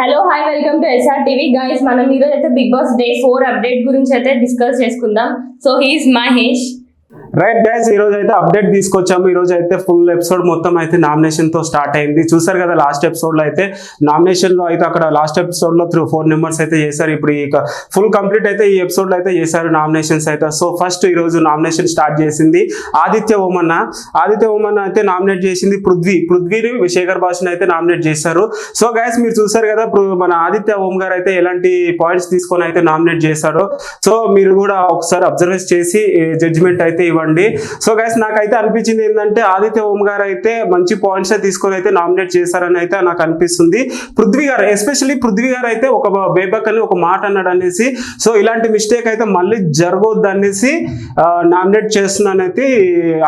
Hello hi welcome to SR TV guys. మనం ఈరోజు అయితే బిగ్ బాస్ డే 4 అప్డేట్ గురించి అయితే డిస్కస్ చేసుకుందాం. So he's Mahesh. Right guys, ఈ రోజు అయితే అప్డేట్ తీసుకొచ్చాము. ఈ రోజు అయితే ఫుల్ ఎపిసోడ్ మొత్తం అయితే నామినేషన్ తో స్టార్ట్ అయింది. చూసారు కదా, లాస్ట్ ఎపిసోడ్ లో అయితే నామినేషన్ లో అయితే అక్కడ లాస్ట్ ఎపిసోడ్ లో 4 మెంబర్స్ అయితే చేశారు. ఇప్పుడు ఇక ఫుల్ కంప్లీట్ అయితే ఈ ఎపిసోడ్ లో అయితే చేశారు నామినేషన్స్ అయితే. సో ఫస్ట్ ఈ రోజు నామినేషన్ స్టార్ట్ చేసింది ఆదిత్య ఓమన్న. ఆదిత్య ఓమన్న అయితే నామినేట్ చేసింది పృథ్వీని శేఖర్ భాషని అయితే నామినేట్ చేశారు. సో గైస్, మీరు చూసారు కదా మన ఆదిత్య ఓం గారు అయితే ఎలాంటి పాయింట్స్ తీసుకొని అయితే నామినేట్ చేశారో. సో మీరు కూడా ఒకసారి అబ్జర్వ్ చేసి జడ్జిమెంట్ అయితే ఇవ్వండి. సో గైస్, నాకైతే అనిపించింది ఏంటంటే ఆదిత్య ఓం గారు అయితే మంచి పాయింట్స్ తీసుకొని అయితే నామినేట్ చేశారని అయితే నాకు అనిపిస్తుంది. పృథ్వీ గారు, ఎస్పెషల్లీ పృథ్వీ గారు అయితే ఒక బేబక్ అని ఒక మాట అన్నాడు అనేసి, సో ఇలాంటి మిస్టేక్ అయితే మళ్ళీ జరగొద్దు అనేసి నామినేట్ చేస్తున్నానైతే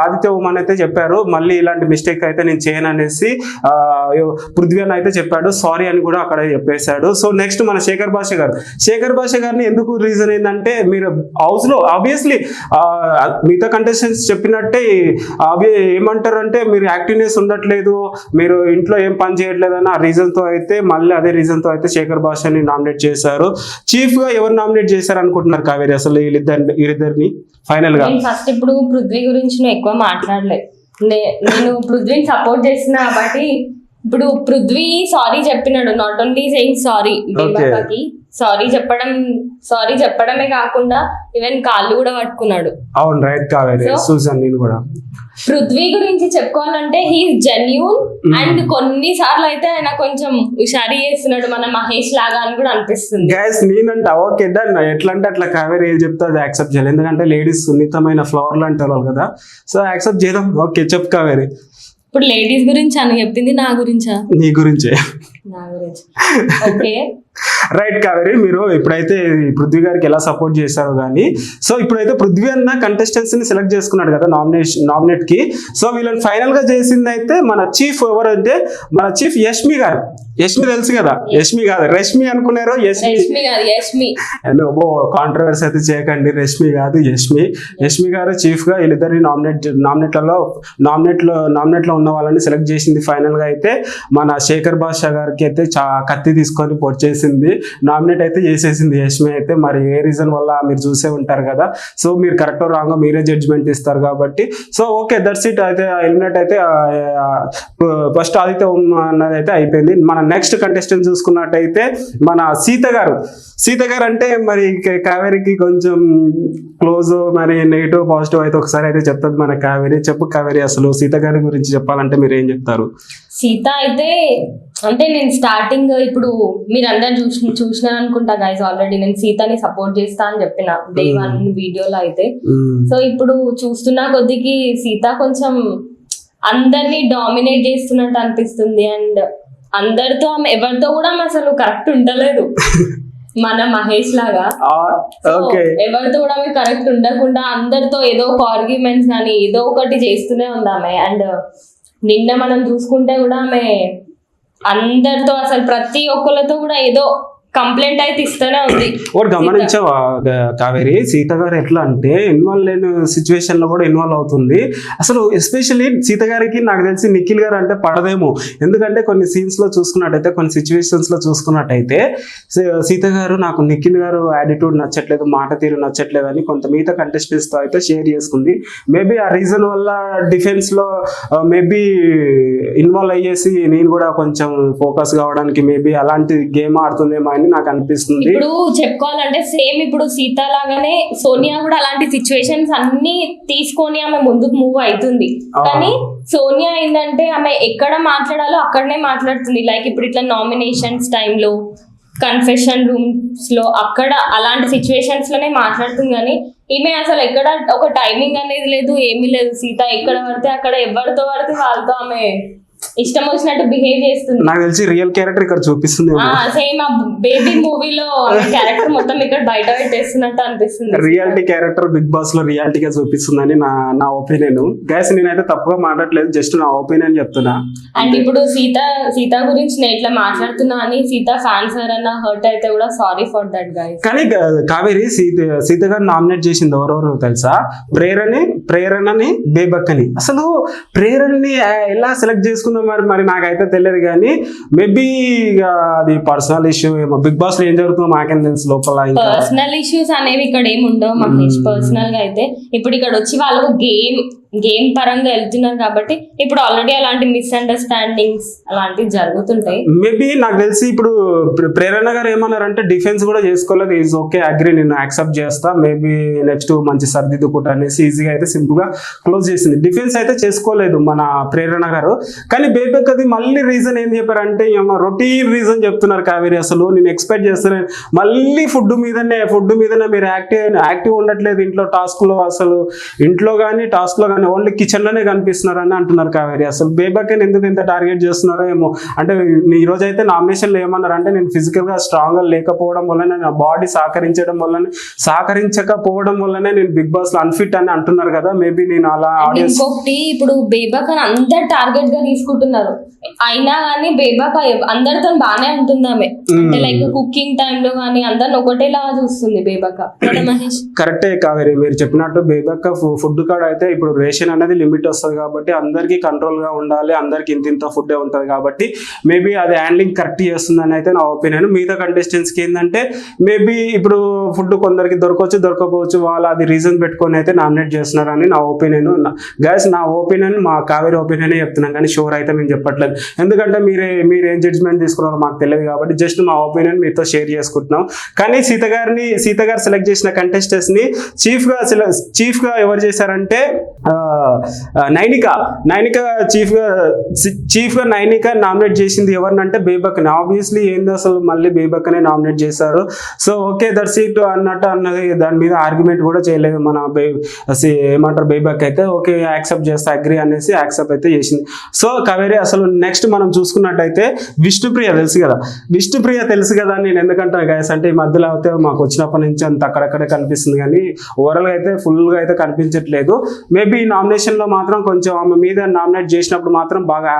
ఆదిత్య ఓం అని అయితే చెప్పారు. మళ్ళీ ఇలాంటి మిస్టేక్ అయితే నేను చేయను అనేసి పృథ్వీ అని అయితే చెప్పాడు. సారీ అని కూడా అక్కడ చెప్పేశాడు. సో నెక్స్ట్ మన శేఖర్ భాష గారిని ఎందుకు రీజన్ ఏంటంటే, మీరు హౌస్ లో ఆబ్వియస్లీ మిగతా కంటెస్టెంట్స్ చెప్పినట్టే ఏమంటారు అంటే, మీరు యాక్టివ్నెస్ ఉండట్లేదు, మీరు ఇంట్లో ఏం పని చేయట్లేదు అని ఆ రీజన్ తో అయితే మళ్ళీ అదే రీజన్ తో అయితే శేఖర్ భాషని నామినేట్ చేశారు. చీఫ్ గా ఎవరు నామినేట్ చేశారు అనుకుంటున్నారు కావేరి? అసలు వీళ్ళిద్దరిని ఫైనల్ గా ఫస్ట్ ఇప్పుడు పృథ్వీ గురించి నువ్వు ఎక్కువ మాట్లాడలేదు. నేను పృథ్వీని సపోర్ట్ చేసిన కాబట్టి ఇప్పుడు పృథ్వీ సారీ చెప్పినాడు. Not only saying sorry, sorry చెప్పడమే కాకుండా ఈవెన్ కాళ్ళు కూడా పట్టుకున్నాడు. అవును, రైట్ కావేరి, చూసాను నేను కూడా. పృథ్వీ గురించి చెప్పుకోవాలంటే హీఈస్ జెన్యూన్ అండ్ కొన్నిసార్లు అయితే ఆయన కొంచెం హుషారీ చేస్తున్నాడు మన మహేష్ లాగా అని కూడా అనిపిస్తుంది. గైస్, నేనంట ఓకే డన్, ఎట్లా అంటే అట్లా కావేరి ఏం చెప్తే అది యాక్సెప్ట్ చేయాలి. ఎందుకంటే లేడీస్ సున్నితమైన ఫ్లవర్లు అంటారు వాళ్ళు కదా. సో యాక్సెప్ట్ చేద్దాం. ఓకే, చెప్పు కావేరి. ఇప్పుడు లేడీస్ గురించి అని చెప్పింది, నా గురించా? నీ గురించే. నా గురించి. ఓకే, రైట్ కావేరి, మీరు ఇప్పుడైతే పృథ్వీ గారికి ఎలా సపోర్ట్ చేశారో కానీ, సో ఇప్పుడైతే పృథ్వీ అన్న కంటెస్టెంట్స్ ని సెలెక్ట్ చేసుకున్నాడు కదా నామినేట్ కి. సో వీళ్ళని ఫైనల్ గా చేసింది అయితే మన చీఫ్ ఎవరంటే మన చీఫ్ యష్మి గారు. యష్మి తెలుసు కదా, యష్మి కాదు రష్మి అనుకున్నారు. కాంట్రవర్సీ అయితే చేయకండి, రష్మి కాదు యష్మి గారు చీఫ్ గా వీళ్ళిద్దరిని నామినేట్ లో ఉన్న వాళ్ళని సెలెక్ట్ చేసింది. ఫైనల్ గా అయితే మన శేఖర్ భాష గారికి అయితే కత్తి తీసుకొని పొడిచేసింది, నామినేట్ అయితే చేసేసింది యష్మి అయితే. మరి ఏ రీజన్ వల్ల మీరు చూసే ఉంటారు కదా. సో మీరు కరెక్ట్ రాంగ్ మీరే జడ్జిమెంట్ ఇస్తారు కాబట్టి. So okay, that's it. అయితే ఎలిమినేట్ అయితే ఫస్ట్ ఆదిత్య అన్నది అయితే అయిపోయింది. మన నెక్స్ట్ కంటెస్టెంట్ చూసుకున్నట్టయితే మన సీత గారు అంటే మరి కావేరికి కొంచెం క్లోజ్, మరి నెగిటివ్ పాజిటివ్ అయితే ఒకసారి అయితే చెప్తుంది మన కావేరి. చెప్పు కావేరి, అసలు సీత గారి గురించి చెప్పాలంటే మీరు ఏం చెప్తారు? సీత అయితే అంటే నేను స్టార్టింగ్ ఇప్పుడు మీరు అందరు చూసినారు అనుకుంటా గైస్, ఆల్రెడీ నేను సీతని సపోర్ట్ చేస్తా అని చెప్పిన డే 1 వీడియోలో అయితే. సో ఇప్పుడు చూస్తున్న కొద్దికి సీత కొంచెం అందరినీ డామినేట్ చేస్తున్నట్టు అనిపిస్తుంది. అండ్ అందరితో ఆమె ఎవరితో కూడా ఆమె అసలు కరెక్ట్ ఉండలేదు మన మహేష్ లాగా. ఎవరితో కూడా ఆమె కరెక్ట్ ఉండకుండా అందరితో ఏదో ఒక ఆర్గ్యుమెంట్స్ కానీ ఏదో ఒకటి చేస్తూనే ఉంది ఆమె. అండ్ నిన్న మనం చూసుకుంటే కూడా ఆమె అందరితో అసలు ప్రతి ఒక్కరితో కూడా ఏదో కంప్లైంట్ అయితే ఇస్తూనే ఉంది. ఒకటి గమనించావా కావేరి, సీత గారు ఎట్లా అంటే ఇన్వాల్వ్ లేని సిచ్యువేషన్ లో కూడా ఇన్వాల్వ్ అవుతుంది. అసలు ఎస్పెషల్లీ సీత గారికి నాకు తెలిసి నిఖిల్ గారు అంటే పడదేమో. ఎందుకంటే కొన్ని సీన్స్ లో చూసుకున్నట్టయితే, కొన్ని సిచ్యువేషన్స్ లో చూసుకున్నట్టయితే సీత గారు నాకు నిఖిల్ గారు యాటిట్యూడ్ నచ్చట్లేదు, మాట తీరు నచ్చట్లేదు అని కొంత మిగతా కంటెస్టెంట్స్ తో అయితే షేర్ చేసుకుంది. మేబీ ఆ రీజన్ వల్ల డిఫెన్స్ లో మేబీ ఇన్వాల్వ్ అయ్యేసి నేను కూడా కొంచెం ఫోకస్ కావడానికి మేబీ అలాంటి గేమ్ ఆడుతుందేమో అని నాకు అనిపిస్తుంది. ఇప్పుడు చెప్పుకోవాలంటే సేమ్ ఇప్పుడు సీత లాగానే సోనియా కూడా అలాంటి సిచ్యువేషన్స్ అన్ని తీసుకొని ఆమె ముందుకు మూవ్ అవుతుంది. కానీ సోనియా ఏంటంటే ఆమె ఎక్కడ మాట్లాడాలో అక్కడనే మాట్లాడుతుంది. లైక్ ఇప్పుడు ఇట్లా నామినేషన్స్ టైంలో, కన్ఫెషన్ రూమ్స్ లో, అక్కడ అలాంటి సిచ్యువేషన్స్ లోనే మాట్లాడుతుంది. కానీ ఈమె అసలు ఎక్కడ ఒక టైమింగ్ అనేది లేదు, ఏమీ లేదు. సీత ఎక్కడ పడితే అక్కడ ఎవరితో పడితే వాళ్ళతో ఆమె ఇష్టం వచ్చినట్టు బిహేవ్ చేస్తుంది. నాకు తెలిసి రియల్ క్యారెక్టర్ ఇక్కడ చూపిస్తుంది. సేమ్ ఆ బేబీ మూవీలో క్యారెక్టర్ మొత్తం ఇక్కడ బయట పెట్టేస్తున్నట్టు అనిపిస్తుంది. రియాలిటీ క్యారెక్టర్ బిగ్ బాస్ లో రియాలిటీగా చూపిస్తుందని నా ఒపీనియన్. గైస్, నేనైతే తప్పుగా మాట్లాడలేదు, జస్ట్ నా ఒపీనియన్ చెప్తున్నా. అండ్ ఇప్పుడు సీత గురించి నేను ఇట్లా మాట్లాడుతున్నా అని సీత ఫ్యాన్స్ ఎవరైనా హర్ట్ అయితే కూడా సారీ ఫర్ దట్ గైస్. కానీ కావేరి సీత గారు నామినేట్ చేసింది ఎవరెవరు తెలుసా? ప్రేరణని, బేబక్ అని. అసలు ప్రేరణని ఎలా సెలెక్ట్ చేసుకుని చేసుకుందాం మరి నాకైతే తెలియదు కానీ మేబీ అది పర్సనల్ ఇష్యూ ఏమో. బిగ్ బాస్ లో ఏం జరుగుతుందో మాకేం తెలుసు లోపల. పర్సనల్ ఇష్యూస్ అనేవి ఇక్కడ ఏమి ఉండవు మహేష్. పర్సనల్ గా అయితే ఇప్పుడు ఇక్కడ వచ్చి వాళ్ళు గేమ్ పరంగా వెళ్తున్నారు కాబట్టి ఇప్పుడు ఆల్రెడీ అలాంటి మిస్అండర్స్టాండింగ్స్ అలాంటివి జరుగుతుంటాయి. మేబీ నాకు తెలిసి ఇప్పుడు ప్రేరణ గారు ఏమన్నారంటే డిఫెన్స్ కూడా చేసుకోలేదు, ఈజ్ ఓకే అగ్రి, నేను యాక్సెప్ట్ చేస్తా, మేబీ నెక్స్ట్ మంచి సర్దిద్దుకుంట అనేసి ఈజీగా అయితే సింపుల్ గా క్లోజ్ చేసింది. డిఫెన్స్ అయితే చేసుకోలేదు మన ప్రేరణ గారు. కానీ బేబక్ అది మళ్ళీ రీజన్ ఏం చెప్పారంటే రొటీన్ రీజన్ చెప్తున్నారు కావేరి. అసలు నేను ఎక్స్పెక్ట్ చేస్తున్నాను మళ్ళీ ఫుడ్ మీదనే మీరు యాక్టివ్ ఉండట్లేదు ఇంట్లో టాస్క్ లో, అసలు ఇంట్లో కానీ టాస్క్ లో కానీ ఓన్లీ కిచెన్ లోనే కనిపిస్తున్నారు అని అంటున్నారు కావేరి. అసలు బేబక్ ఎందుకు ఇంత టార్గెట్ చేస్తున్నారో ఏమో. అంటే ఈ రోజు అయితే నామినేషన్ లో ఏమన్నారు అంటే నేను ఫిజికల్ గా స్ట్రాంగ్ గా లేకపోవడం వల్లనే, నా బాడీ సహకరించకపోవడం వల్లనే నేను బిగ్ బాస్ లో అన్ఫిట్ అని అంటున్నారు కదా. మేబీ నేను అలా ఇంకొకటి ఇప్పుడు బేబక్ అని అందరు టార్గెట్ గా తీసుకుంటున్నారు, అయినా కానీ బేబక్ అందరితో బానే ఉంటుంది ఆమె. అంటే లైక్ కుకింగ్ టైంలో కానీ అందరిని ఒకటేలా చూస్తుంది బేబక్. మహేష్ కరెక్టే కావేరి మీరు చెప్పినట్టు. బేబక్ ఫుడ్ కార్డ్ అయితే ఇప్పుడు రేషన్ అనేది లిమిట్ వస్తుంది కాబట్టి అందరికీ కంట్రోల్ గా ఉండాలి, అందరికి ఇంత ఫుడ్ ఉంటుంది కాబట్టి మేబీ అది హ్యాండ్లింగ్ కరెక్ట్ చేస్తుందని అయితే నా ఒపీనియన్. మిగతా కంటెస్టెంట్స్ కి ఏంటంటే మేబీ ఇప్పుడు ఫుడ్ కొందరికి దొరకపోవచ్చు, వాళ్ళు అది రీజన్ పెట్టుకొని అయితే నామినేట్ చేస్తున్నారని నా ఒపీనియన్. గైస్ నా ఒపీనియన్, మా కావేరి ఒపీనియన్ చెప్తున్నాం కానీ షూర్ అయితే మేము చెప్పట్లేదు, ఎందుకంటే మీరేం జడ్జ్మెంట్ తీసుకున్నారో మాకు తెలియదు కాబట్టి జస్ట్ మా ఒపీనియన్ మీతో షేర్ చేసుకుంటున్నాం. కానీ సీత గారు సెలెక్ట్ చేసిన కంటెస్టెంట్స్ ని చీఫ్ గా ఎవరు చేశారంటే నైనిక చీఫ్ గా నైనిక నామినేట్ చేసింది ఎవరినంటే బేబక్. ఆబ్వియస్లీ ఏంది అసలు మళ్ళీ బేబక్ అనే నామినేట్ చేశారు. సో ఓకే దట్స్ ఇట్ అన్నది దాని మీద ఆర్గ్యుమెంట్ కూడా చేయలేదు మన ఏమంటారు బేబక్ అయితే. ఓకే యాక్సెప్ట్ చేస్తా అగ్రి అనేసి యాక్సెప్ట్ అయితే చేసింది. సో కావేరి అసలు నెక్స్ట్ మనం చూసుకున్నట్టయితే విష్ణుప్రియ తెలుసు కదా నేను ఎందుకంటాను గైస్ అంటే ఈ మధ్యలో అయితే మాకు వచ్చినప్పటి నుంచి అంత అక్కడక్కడే కనిపిస్తుంది కానీ ఓవరాల్ గా అయితే ఫుల్ గా అయితే కనిపించట్లేదు. మేబీ నామినేషన్ లో మాత్రం కొంచెం ఆమె మీద నామినేట్ చేసినప్పుడు మాత్రం బాగా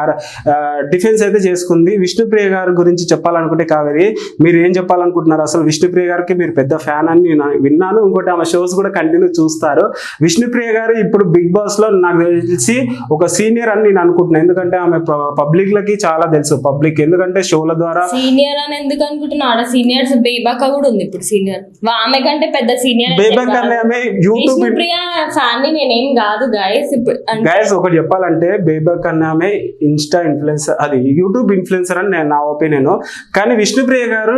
డిఫెన్స్ అయితే చేసుకుంది. విష్ణుప్రియ గారి గురించి చెప్పాలనుకుంటే కావేరి మీరు ఏం చెప్పాలనుకుంటున్నారు? అసలు విష్ణుప్రియ గారికి మీరు పెద్ద ఫ్యాన్ అని నేను విన్నాను, ఇంకోటి ఆమె షోస్ కూడా కంటిన్యూ చూస్తారు. విష్ణుప్రియ గారు ఇప్పుడు బిగ్ బాస్ లో నాకు తెలిసి ఒక సీనియర్ అని నేను అనుకుంటున్నాను, ఎందుకంటే ఆమె పబ్లిక్ లకి చాలా తెలుసు. పబ్లిక్ ఎందుకంటే షోల ద్వారా సీనియర్ అని ఎందుకు అనుకుంటున్నాడు? సీనియర్స్ బేబక్ కూడా ఉంది ఇప్పుడు సీనియర్, ఆమె కంటే పెద్ద సీనియర్ బేబక్ అనే ఆమె యూట్యూబ్ ఫ్యాన్ నేనేం కాదు గైస్. ఒకటి చెప్పాలంటే బేబక్ అనే ఆమె ఇన్స్టా ఇన్ఫ్లుయెన్సర్, అది యూట్యూబ్ ఇన్ఫ్లుయెన్సర్ అని నా ఒపీనియన్. కానీ విష్ణుప్రియ గారు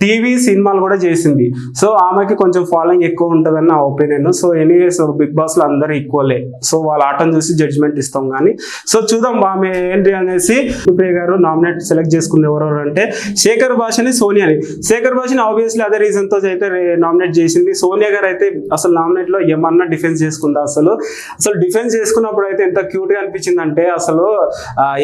టీవీ సినిమాలు కూడా చేసింది. సో ఆమెకి కొంచెం ఫాలోయింగ్ ఎక్కువ ఉంటుందని నా opinion. So anyways Bigg boss లో అందరూ ఈక్వలే, సో వాళ్ళ ఆటను చూసి జడ్జ్మెంట్ ఇస్తాం కానీ. సో చూద్దాం ఆమె ఏంటి అనేసి. విష్ణుప్రియ గారు నామినేట్ సెలెక్ట్ చేసుకుంది ఎవరెవరు అంటే శేఖర్ భాషని, సోనియాని. శేఖర్ భాషని ఆబ్వియస్లీ అదే రీజన్ తో అయితే నామినేట్ చేసింది. సోనియా గారు అయితే అసలు నామినేట్ లో ఏమన్నా డిఫెన్స్ చేసుకుందా? అసలు డిఫెన్స్ చేసుకున్నప్పుడు అయితే ఎంత క్యూట్ గా అనిపించింది అంటే అసలు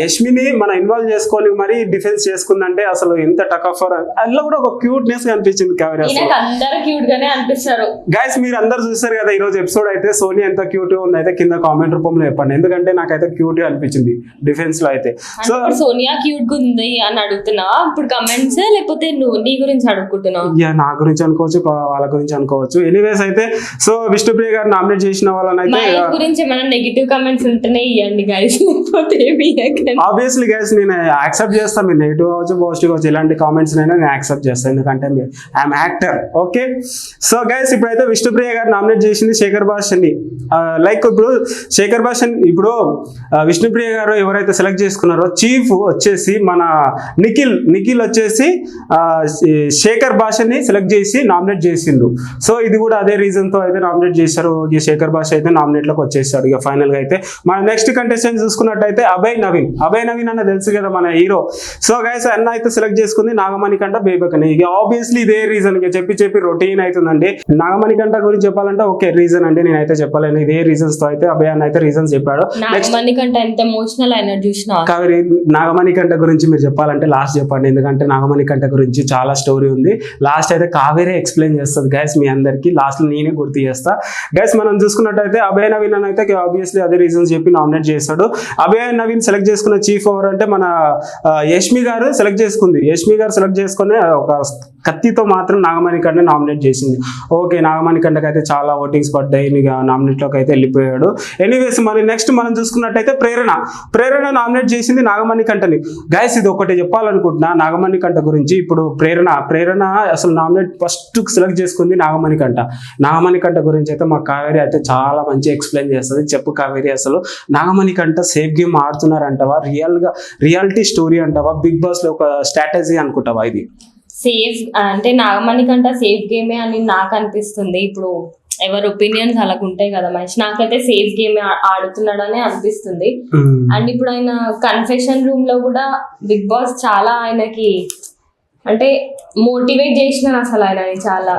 యష్మిని మన ఇన్వాల్వ్ చేసుకొని మరి డిఫెన్స్ చేసుకుందంటే అసలు ఎంత టక్ ఆఫ్ అందులో కూడా ఒక క్యూట్నెస్ అనిపించింది కావేరి. అందరూ క్యూట్ గానే అనిపిస్తారు గైస్, మీరు అందరు చూస్తారు కదా ఈ రోజు ఎపిసోడ్ అయితే. సోనియా ఎంత క్యూట్ గా ఉంది అయితే కింద కామెంట్ రూపంలో చెప్పండి, ఎందుకంటే నాకైతే క్యూట్ గా అనిపించింది డిఫెన్స్ లో అయితే. సో సోనియా క్యూట్ గా ఉంది అని అడుగుతున్నా ఇప్పుడు కమెంట్స్, లేకపోతే నువ్వు నీ గురించి అడుగుతున్నావు? నా గురించి అనుకోవచ్చు, వాళ్ళ గురించి అనుకోవచ్చు. ఎనీవేస్ అయితే సో విష్ణుప్రియ గారు నామినేట్ చేసిన వాళ్ళనైతే గురించి ఏమైనా నెగిటివ్ కమెంట్స్ ఉంటేనే ఇవ్వండి గైస్, లేకపోతే ఆబ్వియస్లీ గైస్ నేను యాక్సెప్ట్ చేస్తాను. మీరు నెగిటివ్ అవచ్చు పాజిటివ్ అవచ్చు ఎలాంటి కామెంట్స్ అయినా నేను యాక్సెప్ట్ చేస్తాను, ఎందుకంటే I'm actor. Okay so guys ఇప్పుడైతే విష్ణుప్రియ గారు నామినేట్ చేసింది శేఖర్ భాషని. లైక్ ఇప్పుడు శేఖర్ భాషని ఇప్పుడు విష్ణుప్రియ గారు ఎవరైతే సెలెక్ట్ చేసుకున్నారో చీఫ్ వచ్చేసి మన నిఖిల్ వచ్చేసి శేఖర్ భాషని సెలెక్ట్ చేసి నామినేట్ చేసిండు. సో ఇది కూడా అదే రీజన్ తో అయితే నామినేట్ చేశారు. శేఖర్ భాష అయితే నామినేట్ లోకి వచ్చేసాడు ఇక ఫైనల్ గా అయితే. మన నెక్స్ట్ కంటెస్టెంట్ చూసుకున్నట్టయితే అభయ్ నవీన్ అన్న తెలుసు కదా మన హీరో. సో గైస్ అన్న అయితే సెలెక్ట్ చేసుకుంది నాగమణి కంట బేబక్ అని. ఇక ఆబ్వియస్లీ ఇదే రీజన్ చెప్పి రొటీన్ అవుతుందండి. నాగమణి కంట గురించి చెప్పాలంటే ఓకే రీజన్ అంటే నేనైతే చెప్పలేను, ఇదే రీజన్స్ తో అయితే అభయ్ అన్న అయితే రీజన్స్ చెప్పాడు. నాగమణి కంట ఎంత ఎమోషనల్ అయినా చూసినా కావేరి నాగమణి కంట గురించి మీరు చెప్పాలంటే లాస్ట్ చెప్పండి, ఎందుకంటే నాగమణి కంట గురించి చాలా స్టోరీ ఉంది. లాస్ట్ అయితే కావేరే ఎక్స్ప్లెయిన్ చేస్తుంది గైస్ మీ అందరికి, లాస్ట్ లో నేనే గుర్తు చేస్తా. గైస్ మనం చూసుకున్నట్టయితే అభయ్ నవీన్ అని అయితే ఆబ్వియస్లీ అదే రీజన్స్ చెప్పి నామినేట్ చేస్తాడు. అభయ్ నవీన్ సెలెక్ట్ చేసుకున్న చీఫ్ ఎవరు అంటే మన యష్మి గారు సెలెక్ట్ చేసుకుంది. యష్మి గారు సెలెక్ట్ చేసుకుని ఒక కత్తితో మాత్రం నాగమణికంట నామినేట్ చేసింది. ఓకే, నాగమణికంటకి అయితే చాలా ఓటింగ్స్ పడ్డాయి, ఇక నామినేట్లోకి అయితే వెళ్ళిపోయాడు. ఎనీవేస్ మరి నెక్స్ట్ మనం చూసుకున్నట్టయితే ప్రేరణ నామినేట్ చేసింది నాగమణికంటని. గైస్ ఇది ఒకటి చెప్పాలనుకుంటున్నా నాగమణికంట గురించి. ఇప్పుడు ప్రేరణ అసలు నామినేట్ ఫస్ట్ సెలెక్ట్ చేసుకుంది నాగమణికంట గురించి అయితే మా కావేరి అయితే చాలా మంచి ఎక్స్ప్లెయిన్ చేస్తుంది. చెప్పు కావేరి, అసలు నాగమణికంట సేఫ్ గేమ్ ఆడుతున్నారంటవా, రియాలిటీ స్టోరీ అంటావా, బిగ్ బాస్ లో ఒక స్ట్రాటజీ అనుకుంటావా? ఇది సేఫ్ అంటే నాగమణికంట సేఫ్ గేమే అని నాకు అనిపిస్తుంది. ఇప్పుడు ఎవరి ఒపీనియన్స్ అలాగ ఉంటాయి కదా మహేష్, నాకైతే సేఫ్ గేమ్ ఆడుతున్నాడనే అనిపిస్తుంది. అండ్ ఇప్పుడు ఆయన కన్ఫెషన్ రూమ్ లో కూడా బిగ్ బాస్ చాలా ఆయనకి అంటే మోటివేట్ చేసినారు అసలు ఆయనని చాలా.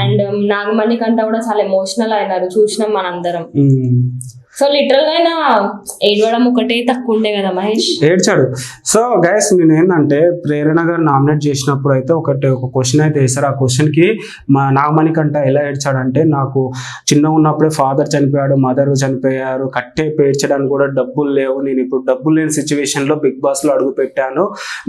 అండ్ నాగమణికంట కూడా చాలా ఎమోషనల్ అయినారు, చూసినాం మనందరం. సో లిటరల్ గా ఆయన ఏడవడం ఒకటే తక్కువ ఉండే కదా మహేష్, ఏడ్చాడు. సో గైస్ నేను ఏంటంటే ప్రేరణ గారు నామినేట్ చేసినప్పుడు అయితే ఒక క్వశ్చన్ అయితే వేశారు. ఆ క్వశ్చన్ కి మా నాగమణికంట ఎలా ఏడ్చాడంటే, నాకు చిన్నగా ఉన్నప్పుడే ఫాదర్ చనిపోయాడు, మదర్ చనిపోయారు, కట్టే పేర్చడానికి కూడా డబ్బులు లేవు, నేను ఇప్పుడు డబ్బులు లేని సిచ్యువేషన్ లో బిగ్ బాస్ లో అడుగు పెట్టాను,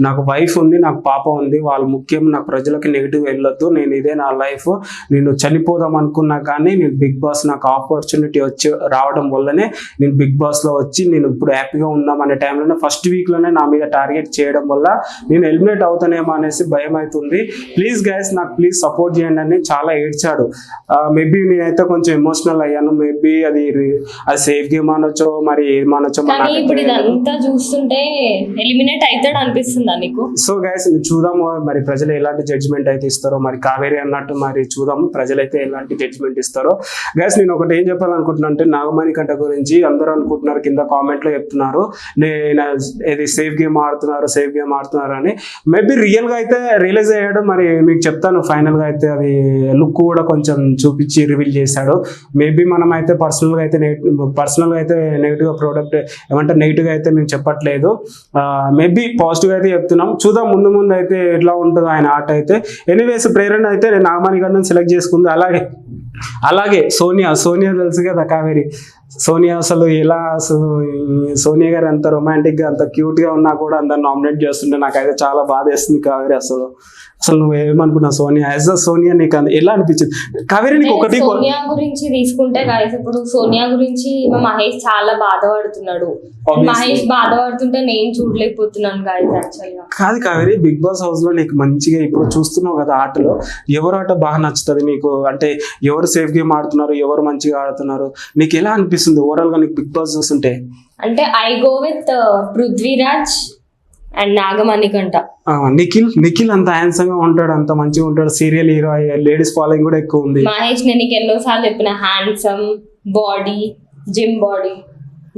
నాకు వైఫ్ ఉంది, నాకు పాప ఉంది, వాళ్ళు ముఖ్యం, నాకు ప్రజలకి నెగిటివ్ వెళ్ళొద్దు, నేను ఇదే నా లైఫ్, నేను చనిపోదాం అనుకున్నా కానీ నేను బిగ్ బాస్ నాకు ఆపర్చునిటీ వచ్చి రావడం వల్లనే నేను బిగ్ బాస్ లో వచ్చి నేను ఇప్పుడు హ్యాపీగా ఉందాం అనే టైంలోనే ఫస్ట్ వీక్ లోనే నా మీద టార్గెట్ చేయడం వల్ల నేను ఎలిమినేట్ అవుతానేమో అనేసి భయం అవుతుంది, ప్లీజ్ గైస్ నాకు ప్లీజ్ సపోర్ట్ చేయండి అని చాలా ఏడ్చాడు. మేబీ నేనైతే కొంచెం ఎమోషనల్ అయ్యాను. మేబీ అది సేఫ్ గేమ్ అనొచ్చో మరి ఏమనొచ్చో. కానీ ఇప్పుడు ఇదంతా చూస్తుంటే ఎలిమినేట్ అవుతాడు అనిపిస్తుందా నీకు? సో గైస్ చూద్దాము మరి ప్రజలు ఎలాంటి జడ్జిమెంట్ అయితే ఇస్తారో. మరి కావేరి అన్నట్టు మరి చూద్దాము ప్రజలైతే ఎలాంటి జడ్జిమెంట్ ఇస్తారో. గైస్ నేను ఒకటి ఏం చెప్పాలనుకుంటున్నా అంటే నాగమణికంట గురించి అందరూ అనుకుంటున్నారు, కింద కామెంట్ లో చెప్తున్నారు నేను ఇది సేఫ్ గేమ్ ఆడుతున్నారు అని. మేబీ రియల్ గా అయితే రియలైజ్ అయ్యాడు. మరి మీకు చెప్తాను ఫైనల్ గా అయితే అది లుక్ కూడా కొంచెం చూపించి రివీల్ చేశాడు. మేబీ మనం అయితే పర్సనల్ గా అయితే నెగిటివ్ గా ప్రోడక్ట్ ఏమంటే నెగిటివ్ గా అయితే మేము చెప్పట్లేదు, మేబీ పాజిటివ్ అయితే చెప్తున్నాం. చూద్దాం ముందు అయితే ఎట్లా ఉంటుందో ఆయన ఆట అయితే. ఎనీవేస్ ప్రేరణ అయితే నేను నాగమణికంటని సెలెక్ట్ చేసుకుంది. అలాగే సోనియా తెలుసు కదా కావేరి, సోనియా అసలు ఎలా, అసలు సోనియా గారు అంత రొమాంటిక్ గా అంత క్యూట్ గా ఉన్నా కూడా అందరు నామినేట్ చేస్తుంటే నాకైతే చాలా బాధ వేస్తుంది కావేరి. అసలు నువ్వు ఏమనుకున్నావు సోనియా యాజ్ అ సోనియా నీకు ఎలా అనిపించింది కావేరి? నీకు ఒకటి సోనియా గురించి తీసుకుంటే గాయస్, ఇప్పుడు సోనియా గురించి మహేష్ చాలా బాధపడుతున్నాడు. మహేష్ బాధపడుతుంటే నేను చూడలేకపోతున్నాను గాయస్ యాక్చువల్ గా. కాదు కావేరి, బిగ్ బాస్ హౌస్ లో నీకు మంచిగా ఇప్పుడు చూస్తున్నావు కదా ఆటలో, ఎవరు ఆట బాగా నచ్చుతుంది నీకు? అంటే ఎవరు సేఫ్ గేమ్ ఆడుతున్నారు, ఎవరు మంచిగా ఆడుతున్నారు, నీకు ఎలా అనిపిస్తుంది ఓవరాల్ గా నీకు బిగ్ బాస్ చూస్తుంటే? అంటే I go with Prithviraj and Nagamanikanta. Nikhil అంత హ్యాండ్సమ్ గా ఉంటాడు, అంత మంచిగా ఉంటాడు, సీరియల్ హీరో, లేడీస్ ఫాలోయింగ్ కూడా ఎక్కువ ఉంది. మహేష్ నేను నీకు ఎన్నోసార్లు చెప్పిన, handsome body, gym body,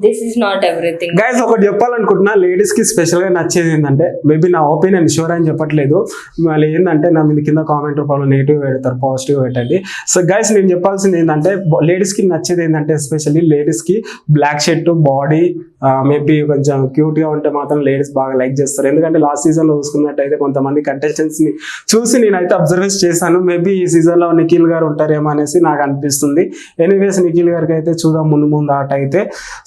this is not everything. Guys ఒకటి చెప్పాలనుకుంటున్నా, లేడీస్ కి స్పెషల్ గా నచ్చేది ఏంటంటే, మేబీ నా ఒపీనియన్ షూర్ అని చెప్పట్లేదు, వాళ్ళు ఏంటంటే నా మీద కింద కామెంట్ రూపంలో నెగిటివ్ పెడతారు, పాజిటివ్ పెట్టండి. సో గైస్ నేను చెప్పాల్సింది ఏంటంటే, లేడీస్ కి నచ్చేది ఏంటంటే ఎస్పెషల్లీ లేడీస్ కి బ్లాక్ షర్ట్, బాడీ, మేబీ కొంచెం క్యూట్ గా ఉంటే మాత్రం లేడీస్ బాగా లైక్ చేస్తారు. ఎందుకంటే లాస్ట్ సీజన్ లో చూసుకున్నట్టయితే కొంతమంది కంటెస్టెంట్స్ ని చూసి నేనైతే అబ్జర్వ్ చేశాను, మేబీ ఈ సీజన్ లో నిఖిల్ గారు ఉంటారేమో అనేసి నాకు అనిపిస్తుంది. ఎనీవేస్ నిఖిల్ గారికి అయితే చూద్దాం ముందు ఆట అయితే.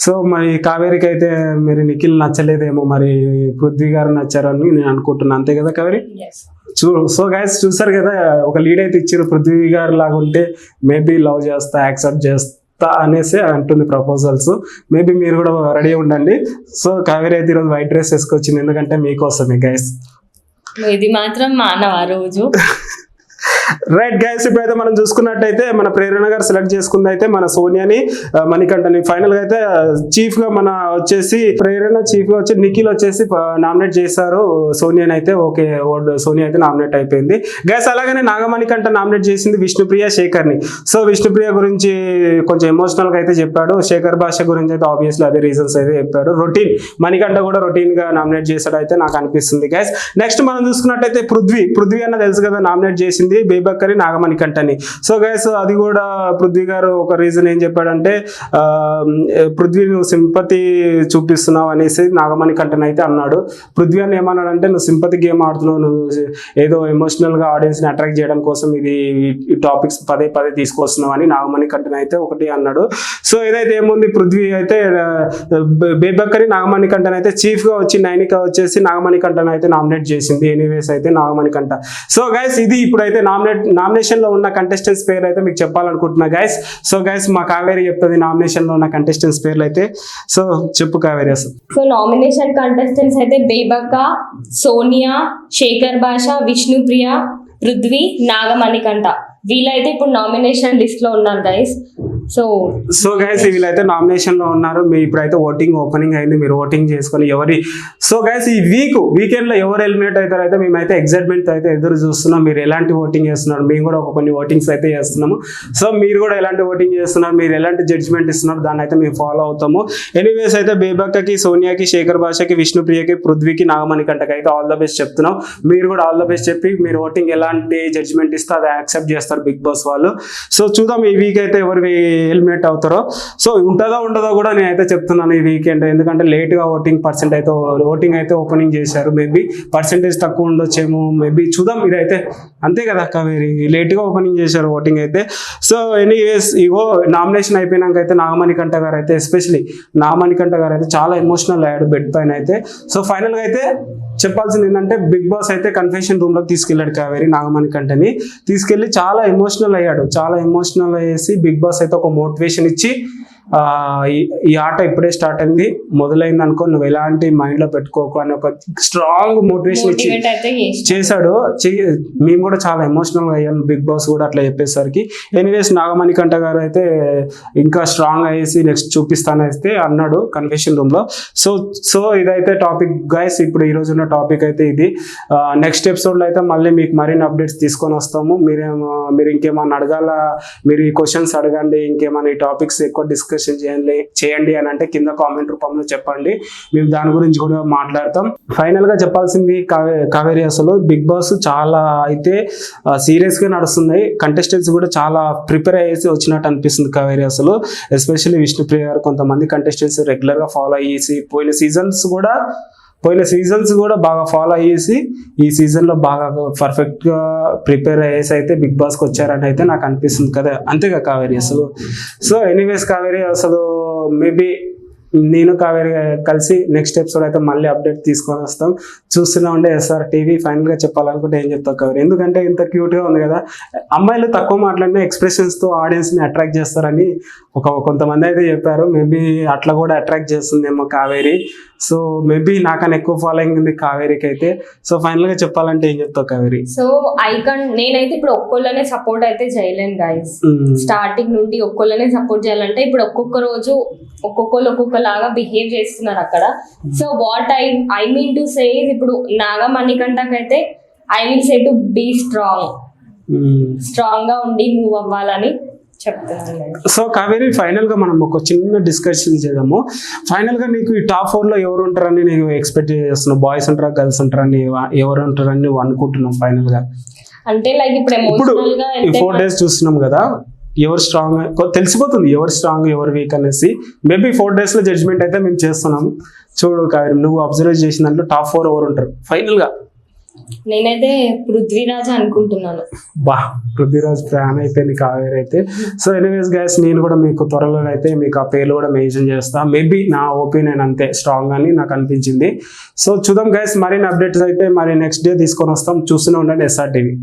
సో మరి కావేరికి అయితే మరి నిఖిల్ నచ్చలేదేమో, మరి పృథ్వీ గారు నచ్చారని నేను అనుకుంటున్నాను, అంతే కదా కావేరి? సో గైస్ చూసారు కదా, ఒక లీడ్ అయితే ఇచ్చారు, పృథ్వీ గారు లాగా ఉంటే మేబీ లవ్ చేస్తా, యాక్సెప్ట్ చేస్తా అనేసి అంటుంది ప్రపోజల్స్. మేబీ మీరు కూడా రెడీ ఉండండి. సో కావేరి అయితే ఈరోజు వైట్ డ్రెస్ వేసుకొచ్చింది, ఎందుకంటే మీకోసమే గైస్. ఇది మాత్రం మానవ రోజు రైట్ గైస్, ఇప్పుడైతే మనం చూసుకున్నట్టయితే మన ప్రేరణ గారు సెలెక్ట్ చేసుకుంది అయితే మన సోనియాని, మణికంఠని. ఫైనల్ గా అయితే చీఫ్ గా మన వచ్చేసి ప్రేరణ, చీఫ్ గా వచ్చి నిఖిల్ వచ్చేసి నామినేట్ చేశారు సోనియాని అయితే. ఓకే, సోనియా అయితే నామినేట్ అయిపోయింది గైస్. అలాగనే నాగమణికంఠ నామినేట్ చేసింది విష్ణుప్రియ, శేఖర్ని. సో విష్ణుప్రియ గురించి కొంచెం ఎమోషనల్ గా అయితే చెప్పాడు, శేఖర్ భాష గురించి అయితే ఆబ్వియస్లీ అదే రీజన్స్ అయితే చెప్పాడు. రొటీన్ మణికంఠ కూడా రొటీన్ గా నామినేట్ చేశాడు అయితే నాకు అనిపిస్తుంది గైస్. నెక్స్ట్ మనం చూసుకున్నట్టయితే పృథ్వీ అన్న తెలుసు కదా నామినేట్ చేసింది. బేబక్కని నాగమణి కంటని. సో గైస్ అది కూడా పృథ్వీ గారు ఒక రీజన్ ఏం చెప్పాడంటే పృథ్వీ నువ్వు సింపతి చూపిస్తున్నావు అనేసి నాగమణి కంటని అయితే అన్నాడు. పృథ్వీ అని ఏమన్నాడంటే నువ్వు సింపతి గేమ్ ఆడుతున్నావు, నువ్వు ఏదో ఎమోషనల్ గా ఆడియన్స్ ని అట్రాక్ట్ చేయడం కోసం ఈ టాపిక్స్ పదే పదే తీసుకొస్తున్నావు అని నాగమణి కంటని అయితే ఒకటి అన్నాడు. సో ఏదైతే ఏముంది పృథ్వీ అయితే బేబక్కని నాగమణి కంటని అయితే చీఫ్ గా వచ్చి నైనిక వచ్చేసి నాగమణి కంటని అయితే నామినేట్ చేసింది. ఎనీవేస్ అయితే నాగమణి కంట. సో గైస్ ఇది ఇప్పుడైతే నామినేషన్ లో ఉన్న కంటెస్టెంట్స్ పేర్లు అయితే మీకు చెప్పాలనుకుంటున్నా గైస్. సో గైస్ మా కావేరి చెప్తుంది నామినేషన్ లో ఉన్న కంటెస్టెంట్స్ పేర్లు అయితే. సో చెప్పు కావేరి అసలు. సో నామినేషన్ కంటెస్టెంట్స్ అయితే బేబక్క, సోనియా, శేఖర్ భాష, విష్ణుప్రియ, పృథ్వీ, నాగమణికంఠ వీళ్ళైతే ఇప్పుడు నామినేషన్ లిస్ట్ లో ఉన్నారు గైస్. సో గైస్ వీళ్ళైతే నామినేషన్ లో ఉన్నారు. మీ ఇప్పుడైతే ఓటింగ్ ఓపెనింగ్ అయింది, మీరు ఓటింగ్ చేసుకొని సో గైస్ ఈ వీకెండ్ లో ఎవరు ఎలిమినేట్ అవుతారో అయితే మేమైతే ఎగ్జైట్మెంట్ అయితే ఎదురు చూస్తున్నాం. మీరు ఎలాంటి ఓటింగ్ చేస్తున్నారు, మేము కూడా కొన్ని ఓటింగ్స్ అయితే చేస్తున్నాము. సో మీరు కూడా ఎలాంటి ఓటింగ్ చేస్తున్నారు, మీరు ఎలాంటి జడ్జ్మెంట్ ఇస్తున్నారు దాన్ని అయితే మేము ఫాలో అవుతాము. ఎనీవేస్ అయితే బేబక్కకి, సోనియాకి, శేఖర్ భాషకి, విష్ణుప్రియకి, పృథ్వీకి, నాగమణికంఠకి అయితే ఆల్ ద బెస్ట్ చెప్తున్నాం. మీరు కూడా ఆల్ ద బెస్ట్ చెప్పి మీరు ఓటింగ్ ఎలాంటి జడ్జ్మెంట్ ఇస్తే అది యాక్సెప్ట్ చేస్తారు బిగ్ బాస్ వాళ్ళు. సో చూద్దాం ఈ వీక్ అయితే ఎవరు ఎలిమినేట్ అవుతారో. సో ఉంటుందో ఉండదో కూడా నేనైతే చెప్తున్నాను ఈ వీకెండ్, ఎందుకంటే లేట్ గా ఓటింగ్ అయితే ఓపెనింగ్ చేశారు. మేబీ పర్సెంటేజ్ తక్కువ ఉండొచ్చేమో, మేబీ చూద్దాం. ఇదైతే అంతే కదా కావేరి, లేట్ గా ఓపెనింగ్ చేశారు ఓటింగ్ అయితే. సో ఎనీవేస్ ఇగో నామినేషన్ అయిపోయినాక అయితే నాగమణికంఠ గారు అయితే ఎస్పెషలీ నాగమణికంఠ గారు అయితే చాలా ఎమోషనల్ అయ్యాడు బెడ్ పైన అయితే. సో ఫైనల్ గా అయితే చెప్పాల్సింది ఏంటంటే బిగ్ బాస్ అయితే కన్ఫెషన్ రూమ్ లోకి తీసుకెళ్లాడు కావేరి నాగమణికంఠని తీసుకెళ్లి చాలా ఎమోషనల్ అయ్యాడు. చాలా ఎమోషనల్ అయ్యేసి బిగ్ బాస్ అయితే ఒక మోటివేషన్ ఇచ్చి ఈ ఆట ఇప్పుడే స్టార్ట్ అయింది, మొదలైంది అనుకో, నువ్వు ఎలాంటి మైండ్ లో పెట్టుకోకు అని ఒక స్ట్రాంగ్ మోటివేషన్ ఇచ్చి చేశాడు. మేము కూడా చాలా ఎమోషనల్ గా అయ్యాను బిగ్ బాస్ కూడా అట్లా చెప్పేసరికి. ఎనీవేస్ నాగమణికంఠ గారు అయితే ఇంకా స్ట్రాంగ్ అయ్యేసి నెక్స్ట్ చూపిస్తానైతే అన్నాడు కన్ఫెషన్ రూమ్ లో. సో ఇదైతే టాపిక్ గైస్, ఇప్పుడు ఈ రోజు ఉన్న టాపిక్ అయితే ఇది. నెక్స్ట్ ఎపిసోడ్ లో అయితే మళ్ళీ మీకు మరిన్ని అప్డేట్స్ తీసుకొని వస్తాము. మీరు ఇంకేమన్నా అడగాల, మీరు ఈ క్వశ్చన్స్ అడగండి, ఇంకేమైనా ఈ టాపిక్స్ ఎక్కువ డిస్కషన్ చేయండి అని అంటే కింద కామెంట్ రూపంలో చెప్పండి, మేము దాని గురించి కూడా మాట్లాడతాం. ఫైనల్ గా చెప్పాల్సింది కావేరి, అసలు బిగ్ బాస్ చాలా అయితే సీరియస్ గా నడుస్తుంది. కంటెస్టెంట్స్ కూడా చాలా ప్రిపేర్ అయ్యేసి వచ్చినట్టు అనిపిస్తుంది కావేరి అసలు. ఎస్పెషల్లీ విష్ణుప్రియ గారు, కొంతమంది కంటెస్టెంట్స్ రెగ్యులర్ గా ఫాలో అయ్యేసి పోయిన సీజన్స్ కూడా బాగా ఫాలో అయ్యేసి ఈ సీజన్ లో బాగా పర్ఫెక్ట్ గా ప్రిపేర్ అయ్యేసి అయితే బిగ్ బాస్ కి వచ్చారని అయితే నాకు అనిపిస్తుంది కదా, అంతేగా కావేరి అసలు. సో ఎనీవేస్ కావేరి అసలు మేబీ నేను కావేరి కలిసి నెక్స్ట్ ఎపిసోడ్ అయితే మళ్ళీ అప్డేట్ తీసుకొని వస్తాం. చూస్తూనే ఉండే SR టీవీ. ఫైనల్ గా చెప్పాలనుకుంటే ఏం చెప్తావు కావేరి, ఎందుకంటే ఇంత క్యూట్ గా ఉంది కదా, అమ్మాయిలు తక్కువ మాట్లాడిన ఎక్స్ప్రెషన్స్ తో ఆడియన్స్ ని అట్రాక్ట్ చేస్తారని కొంతమంది అయితే చెప్పారు. మేబీ అట్లా కూడా అట్రాక్ట్ చేస్తుందేమో కావేరి. సో మేబీ నాకన్నా ఎక్కువ ఫాలోయింగ్ ఉంది కావేరికి అయితే. సో ఫైనల్ గా చెప్పాలంటే ఏం చెప్తావు కావేరి? సో నేనైతే ఇప్పుడు ఒక్కొక్కనే సపోర్ట్ అయితే చేయలేను గైస్. స్టార్టింగ్ నుండి ఒక్కొక్కనే సపోర్ట్ చేయాలంటే ఇప్పుడు ఒక్కొక్క రోజు ఒక్కొక్కలాగా బిహేవ్ చేస్తున్నారు అక్కడ. So what I mean to say ఇప్పుడు నాగమణికంఠకైతే I will say to be strong గా ఉండి మూవ్ అవ్వాలని చెప్తున్నాను. సో కావేరి ఫైనల్ గా మనం ఒక చిన్న డిస్కషన్ చేద్దాము. ఫైనల్ గా నీకు ఈ టాప్ 4 లో ఎవరు ఉంటారని నీకు ఎక్స్పెక్ట్ చేస్తున్నావు? బాయ్స్ ఉంటారా, గర్ల్స్ ఉంటారని, ఎవరు ఉంటారని నువ్వు అనుకుంటున్నావు ఫైనల్ గా? అంటే లైక్ ఇప్పుడు 4 days చూస్తున్నాం కదా, ఎవరు స్ట్రాంగ్ తెలిసిపోతుంది, ఎవరు స్ట్రాంగ్ ఎవరు వీక్ అనేసి. మేబీ 4 days లో జడ్జ్మెంట్ అయితే మేము చేస్తున్నాం. చూడు కావేరి, నువ్వు అబ్జర్వ్ చేసిన దాంట్లో టాప్ 4 ఎవరు ఉంటారు ఫైనల్ గా? నేనైతే పృథ్వీరాజ్ అనుకుంటున్నాను. పృథ్వీరాజ్ ఫ్యాన్ అయిపోయింది కావేరి అయితే. సో ఎనీవేస్ గైస్, నేను కూడా మీకు త్వరలో అయితే మీకు ఆ పేర్లు కూడా మెన్షన్ చేస్తా. మేబీ నా ఒపీనియన్ అంతే స్ట్రాంగ్ అని నాకు అనిపించింది. సో చూద్దాం గైస్, మరిన్ని అప్డేట్స్ అయితే మరి నెక్స్ట్ డే తీసుకొని వస్తాం. చూస్తూనే ఉండండి SR టీవీ.